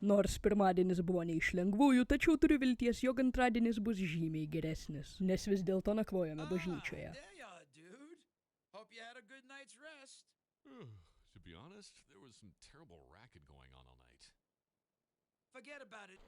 Nors pirmadienis buvo ne iš lengvųjų, tačiau turiu vilties, jog antradienis bus žymiai geresnis, nes vis dėlto nakvojame bažnyčioje. There you are, dude. Hope you had a good night's rest. To be honest, there was some terrible racket going on all night. Forget about it.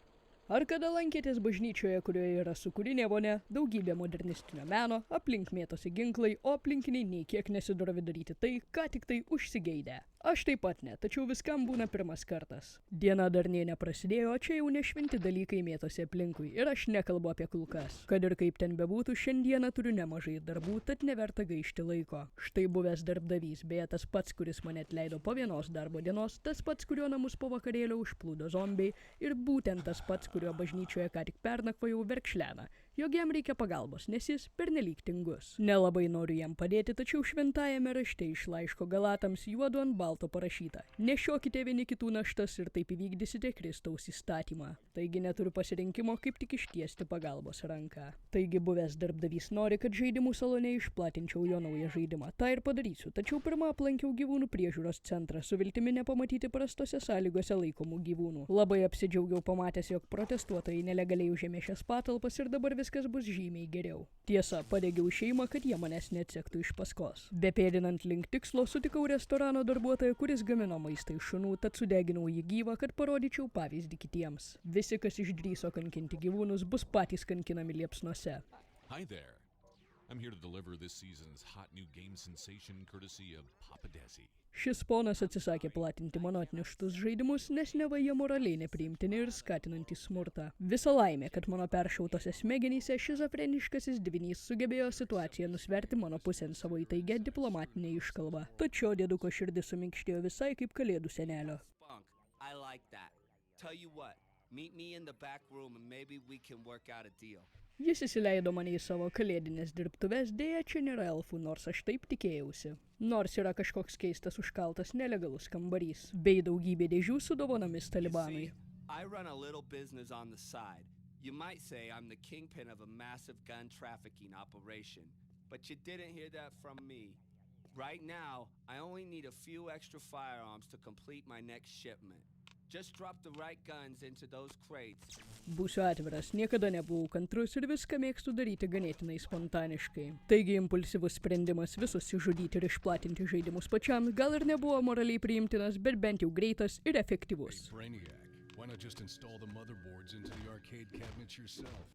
Ar kada lankėtės bažnyčioje, kurioje yra sūkurinė vonia, daugybė modernistinio meno, aplink mėtosi ginklai, o aplinkiniai nei kiek nesidorovi daryti tai, ką tik tai užsigeidę? Aš taip pat ne, tačiau viskam būna pirmas kartas. Diena dar nė neprasidėjo, o čia jau nešvinti dalykai mėtosi aplinkui ir aš nekalbu apie kulkas. Kad ir kaip ten bebūtų, šiandieną turiu nemažai darbų, tad neverta gaišti laiko. Štai buvęs darbdavys, beje tas pats, kuris mane atleido po vienos darbo dienos, tas pats, kurio namus po vakarėlio užplūdo zombiai ir būtent tas pats, kurio bažnyčioje ką tik pernakvojau verkšlena, jog jam reikia pagalbos, nes jis pernelyg tingus. Nelabai noriu jam padėti, tačiau šventajame rašte iš laiško Galatams juodu ant balto parašyta: nešiokite vieni kitų naštas ir taip įvykdysite Kristaus įstatymą. Taigi neturiu pasirinkimo, kaip tik ištiesti pagalbos ranką. Taigi buvęs darbdavys nori, kad žaidimų salone išplatinčiau jo naują žaidimą. Ta ir padarysiu, tačiau pirmą aplankiau gyvūnų priežiūros centrą su viltimi nepamatyti prastose sąlygose laikomų gyvūnų. Labai apsidžiaugiau pamatęs, jog protestuotojai nelegaliai užėmė šias patalpas ir dabar viskas bus žymiai geriau. Tiesa, padegiau šeimą, kad jie manęs neatsektų iš paskos. Bepėdinant link tikslo sutikau restorano darbuotoją, kuris gamino maistą iš šunų, tad sudeginau jį gyvą, kad parodyčiau pavyzdį kitiems. Visi, kas išdrįso kankinti gyvūnus, bus patys kankinami liepsnose. Hi there. I'm here to deliver this season's hot new game sensation courtesy of Papa Desi. Šis ponas atsisakė platinti mano atneštus žaidimus, nes neva jie moraliai nepriimtini ir skatinantys smurtą. Visa laimė, kad mano peršautose smegenyse šizofreniškasis dvinys sugebėjo situaciją nusverti mano pusėn savo įtaigę diplomatinę iškalbą. Tačiau dėduko širdis suminkštėjo visai kaip kalėdų senelio. I like that. Tell you what, meet me in the back room and maybe we can work out a deal. Jis įsileido mane į savo kalėdinės dirbtuves, dėja čia nėra elfų, nors aš taip tikėjausi. Nors yra kažkoks keistas užkaltas nelegalus kambarys, bei daugybė dėžių su dovanomis talibanui. I run a little business on the side. You might say I'm the kingpin of a massive gun trafficking operation, but you didn't hear that from me. Right now, I only need a few extra firearms to complete my next shipment. Just drop the right guns into those crates. Būsiu atviras, niekada nebuvau kantrus ir viską mėgstu daryti ganėtinai spontaniškai. Taigi impulsyvus sprendimas visus išžudyti ir išplatinti žaidimus pačiam gal ir nebuvo moraliai priimtinas, bet bent jau greitas ir efektyvus.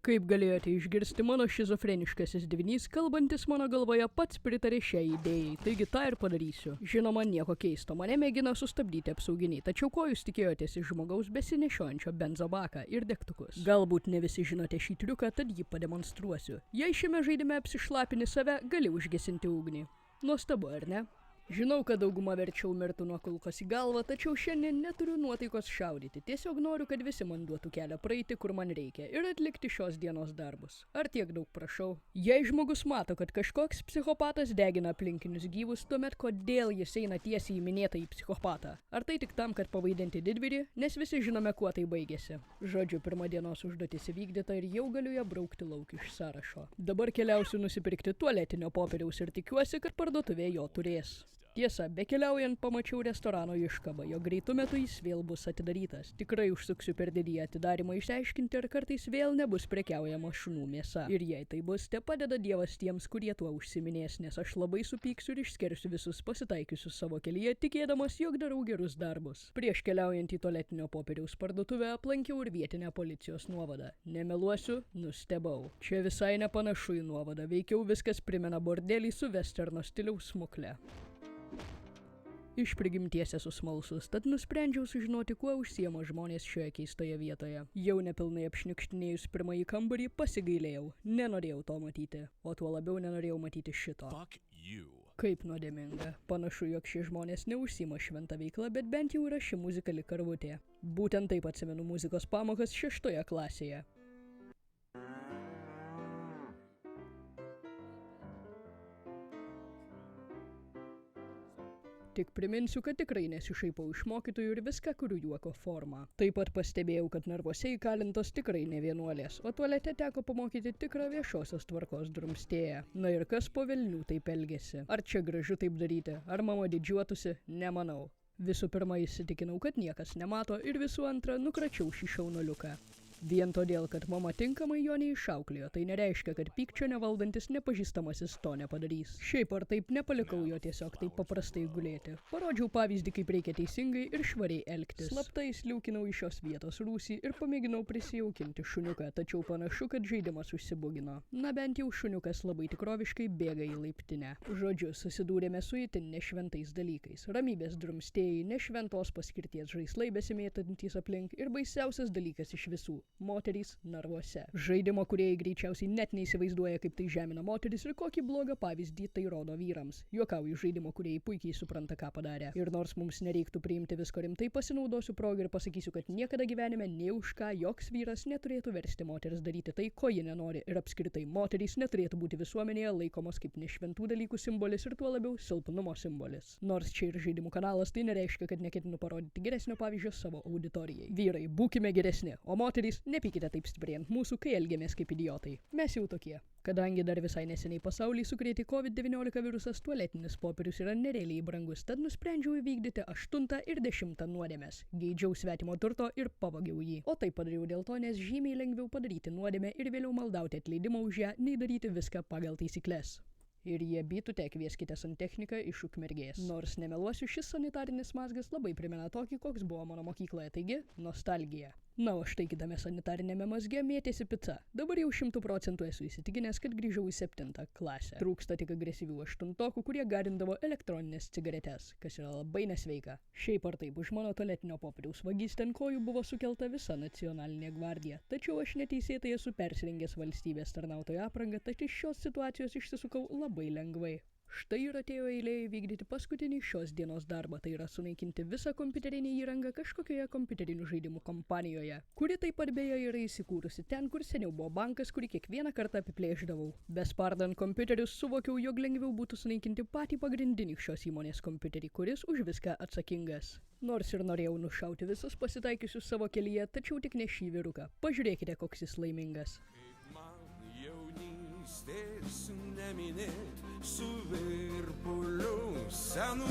Kaip galėjote išgirsti, mano šizofreniškasis dvinys, kalbantis mano galvoje, pats pritarė šiai idėjai, taigi tą ir padarysiu. Žinoma, nieko keisto, mane mėgina sustabdyti apsauginiai, tačiau ko jūs tikėjotės iš žmogaus besinešiojančio benzobaką ir degtukus? Galbūt ne visi žinote šį triuką, tad jį pademonstruosiu. Jei šiame žaidime apsišlapini save, gali užgesinti ugnį. Nuostabu, ar ne? Žinau, kad dauguma verčiau mirtų nuo kulkos į galvą, tačiau šiandien neturiu nuotaikos šaudyti. Tiesiog noriu, kad visi man duotų kelią praeiti, kur man reikia, ir atlikti šios dienos darbus. Ar tiek daug prašau? Jei žmogus mato, kad kažkoks psichopatas degina aplinkinius gyvus, tuomet kodėl jis eina tiesiai į minėtąjį psichopatą? Ar tai tik tam, kad pavaidinti didvyrį? Nes visi žinome, kuo tai baigėsi. Žodžiu, pirma dienos užduotis įvykdyta ir jau galiu ją braukti lauk iš sąrašo. Dabar keliausiu nusipirkti tualetinio popieriaus ir tikiuosi, kad parduotuvė jo turės. Tiesa, bekeliaujant pamačiau restorano iškabą, jo greitu metu jis vėl bus atidarytas. Tikrai užsuksiu per didį atidarymą išsiaiškinti, ar kartais vėl nebus prekiaujama šunų mėsa. Ir jei tai bus, te padeda Dievas tiems, kurie tuo užsiminės, nes aš labai supyksiu ir išskersiu visus pasitaikiusius savo kelyje, tikėdamas, jog darau gerus darbus. Prieš keliaujant į tualetinio popieriaus parduotuvę aplankiau ir vietinę policijos nuovadą. Nemeluosiu, nustebau. Čia visai nepanašu į nuovadą, veikiau viskas primena bordelį su vesterno stiliaus smukle. Iš prigimties esu smalsus, tad nusprendžiau sužinoti, kuo užsiema žmonės šioje keistoje vietoje. Jau nepilnai apšniukštinėjus pirmąjį kambarį pasigailėjau, nenorėjau to matyti, o tuo labiau nenorėjau matyti šito. Kaip nuodėminga. Panašu, jog šie žmonės neužsiima šventą veiklą, bet bent jau yra ši muzikali karvutė. Būtent taip atsimenu muzikos pamokas 6 klasėje. Tik priminsiu, kad tikrai nesišaipau iš mokytojų ir viską kuriu juoko formą. Taip pat pastebėjau, kad narvuose įkalintos tikrai ne vienuolės, o tualete teko pamokyti tikrą viešosios tvarkos drumstėją. Na ir kas po velnių taip elgėsi? Ar čia gražu taip daryti? Ar mama didžiuotųsi? Nemanau. Visų pirma įsitikinau, kad niekas nemato ir visų antra nukračiau šį šaunuoliuką. Vien todėl, kad mama tinkamai jo neišauklėjo, tai nereiškia, kad pykčio nevaldantis nepažįstamasis to nepadarys. Šiaip ar taip nepalikau jo tiesiog taip paprastai gulėti. Parodžiau pavyzdį, kaip reikia teisingai ir švariai elgtis. Slaptai sliūkinau iš šios vietos rūsį ir pamėginau prisijaukinti šuniuką, tačiau panašu, kad žaidimas užsibugino. Na bent jau šuniukas labai tikroviškai bėga į laiptinę. Žodžiu, susidūrėme su itin nešventais dalykais. Ramybės drumstėjai, nešventos paskirties žaislai besimėtantys aplink ir baisiausias dalykas iš visų. Moterys narvuose. Žaidimo kūrėjai greičiausiai net neįsivaizduoja, kaip tai žemina moteris ir kokį blogą pavyzdį tai rodo vyrams. Juokauju, žaidimo kūrėjai puikiai supranta, ką padarė. Ir nors mums nereiktų priimti visko rimtai, pasinaudosiu progą ir pasakysiu, kad niekada gyvenime nei už ką joks vyras neturėtų versti moteris daryti tai, ko ji nenori. Ir apskritai moterys neturėtų būti visuomenėje laikomos kaip nešventų dalykų simbolis ir tuo labiau silpnumo simbolis. Nors čia ir žaidimų kanalas, tai nereiškia, kad neketinu parodyti geresnio pavyzdžio savo auditorijai. Vyrai, būkime geresni, o moterys nepykite taip stipriai ant mūsų, kai elgiamės kaip idiotai. Mes jau tokie. Kadangi dar visai neseniai pasaulį sukrėtė COVID-19 virusas, tualetinis popierius yra nerealiai brangus, tad nusprendžiau įvykdyti 8 ir 10 nuodėmes. Geidžiau svetimo turto ir pavogiau jį. O tai padariau dėl to, nes žymiai lengviau padaryti nuodėmę ir vėliau maldauti atleidimo už ją, nei daryti viską pagal taisykles. Ir jie bitute kvieskite santechniką iš Ukmergės. Nors nemeluosiu, šis sanitarinis mazgas labai primena tokį, koks buvo mano mokykloje, taigi nostalgija. Na, o štai kitame sanitarinėme mazge mėtėsi pica. Dabar jau 100% esu įsitikinęs, kad grįžau į 7 klasę. Trūksta tik agresyvių 8-tokų, kurie garindavo elektroninės cigaretes, kas yra labai nesveika. Šiaip ar taip, už mano tualetinio popieriaus vagystę ant kojų buvo sukelta visa nacionalinė gvardija. Tačiau aš neteisėtai esu persirengęs valstybės tarnautojo aprangą, tad iš šios situacijos išsisukau labai lengvai. Štai ir atėjo eilė įvykdyti paskutinį šios dienos darbą, tai yra sunaikinti visą kompiuterinį įrangą kažkokioje kompiuterinių žaidimų kompanijoje, kuri taip pat beje yra įsikūrusi ten, kur seniau buvo bankas, kurį kiekvieną kartą apiplėždavau. Bespardant kompiuterius suvokiau, jog lengviau būtų sunaikinti patį pagrindinį šios įmonės kompiuterį, kuris už viską atsakingas. Nors ir norėjau nušauti visus pasitaikiusius savo kelyje, tačiau tik ne šį vyruką. Pažiūrėkite, koks jis laimingas. Su virpuliu senų,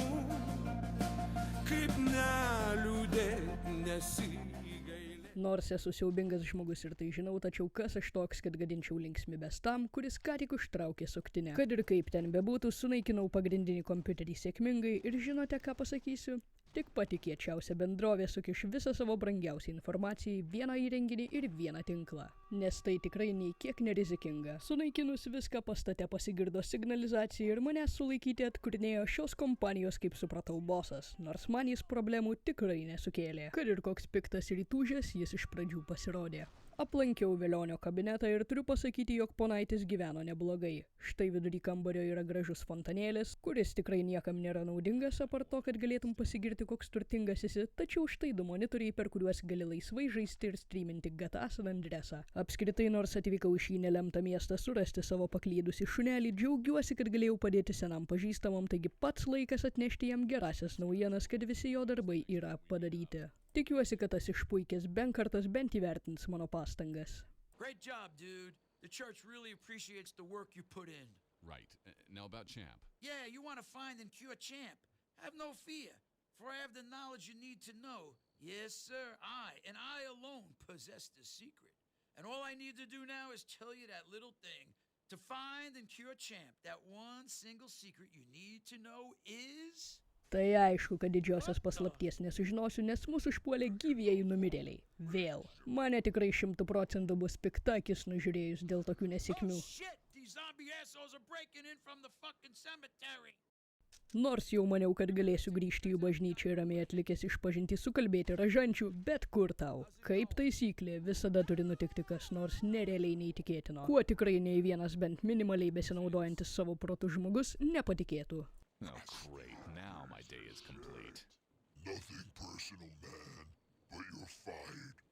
kaip neliūdėt nesigailėt. Nors esu siaubingas žmogus ir tai žinau, tačiau kas aš toks, kad gadinčiau linksmybes tam, kuris ką tik užtraukė suktinę. Kad ir kaip ten bebūtų, sunaikinau pagrindinį kompiuterį sėkmingai ir žinote, ką pasakysiu? Tik patikėčiausia bendrovė sukiš visą savo brangiausią informaciją į vieną įrenginį ir vieną tinklą. Nes tai tikrai nei kiek nerizikinga. Sunaikinus viską pastate pasigirdo signalizacija ir mane sulaikyti atkurnėjo šios kompanijos, kaip supratau, bosas, nors man jis problemų tikrai nesukėlė. Kad ir koks piktas ir įtūžęs, jis iš pradžių pasirodė. Aplankiau velionio kabinetą ir turiu pasakyti, jog ponaitis gyveno neblogai. Štai vidury kambario yra gražus fontanėlis, kuris tikrai niekam nėra naudingas, apart to, kad galėtum pasigirti, koks turtingas esi, tačiau štai 2 monitoriai, per kuriuos gali laisvai žaisti ir streaminti GTA San Andreasą. Apskritai, nors atvykau į šį nelemtą miestą surasti savo paklydusį šunelį, džiaugiuosi, kad galėjau padėti senam pažįstamam, taigi pats laikas atnešti jam gerasias naujienas, kad visi jo darbai yra padaryti. Tikiuosi, kad tas išpuikęs kartas bent įvertins mano pastangas. Great job, dude. The church really appreciates the work you put in. Right. Now about Champ. Yeah, you want to find and cure Champ. Have no fear, for I have the knowledge you need to know. Yes, sir, I, and I alone, possess the secret. And all I need to do now is tell you that little thing. To find and cure Champ, that one single secret you need to know is... Tai aišku, kad didžiosios paslapties nesužinosiu, nes mūsų užpuolė gyvieji numirėliai. Vėl. Mane tikrai 100% bus pikta akis nužiūrėjus dėl tokių nesėkmių. Oh shit, these zombie assholes are breaking in from the fucking cemetery. Nors jau maniau, kad galėsiu grįžti į bažnyčią ir ramiai atlikęs išpažintį sukalbėti ražančių, bet kur tau? Kaip taisyklė, visada turi nutikti kas nors nerealiai neįtikėtino. Kuo tikrai nei vienas bent minimaliai besinaudojantis savo protu žmogus nepatikėtų. Oh, great. Now my day is complete. Nothing personal, man, but you're fired.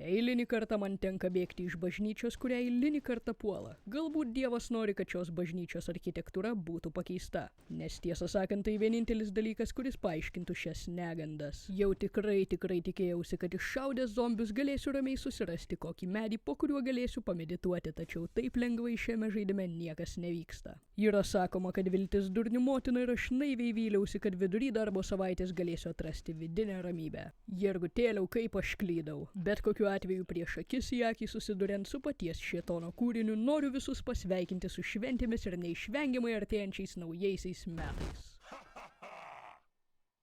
Eilinį kartą man tenka bėgti iš bažnyčios, kurią eilinį kartą puola. Galbūt Dievas nori, kad šios bažnyčios architektūra būtų pakeista. Nes tiesą sakant, tai vienintelis dalykas, kuris paaiškintų šias negandas. Jau tikrai tikėjausi, kad iššaudęs zombius galėsiu ramiai susirasti kokį medį, po kuriuo galėsiu pamedituoti, tačiau taip lengvai šiame žaidime niekas nevyksta. Yra sakoma, kad viltis durnių motina ir aš naiviai vyliausi, kad vidury darbo savaitės galėsiu atrasti vidinę ramybę. Jergutėliau, kaip aš klydau. Bet kokiu atveju prieš akis į akį susiduriant su paties šėtono kūriniu, noriu visus pasveikinti su šventėmis ir neišvengiamai artėjančiais naujaisiais metais.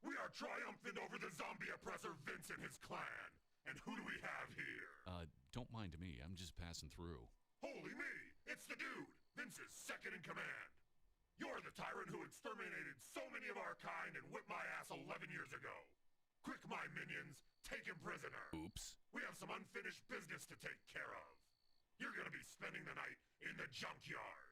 We are triumphant over the zombie oppressor Vince and his clan. And who do we have here? Don't mind me, I'm just passing through. Holy me! It's the dude! Vince's second in command. You're the tyrant who exterminated so many of our kind and whipped my ass 11 years ago. Quick, my minions, take him prisoner. Oops. We have some unfinished business to take care of. You're gonna be spending the night in the junkyard.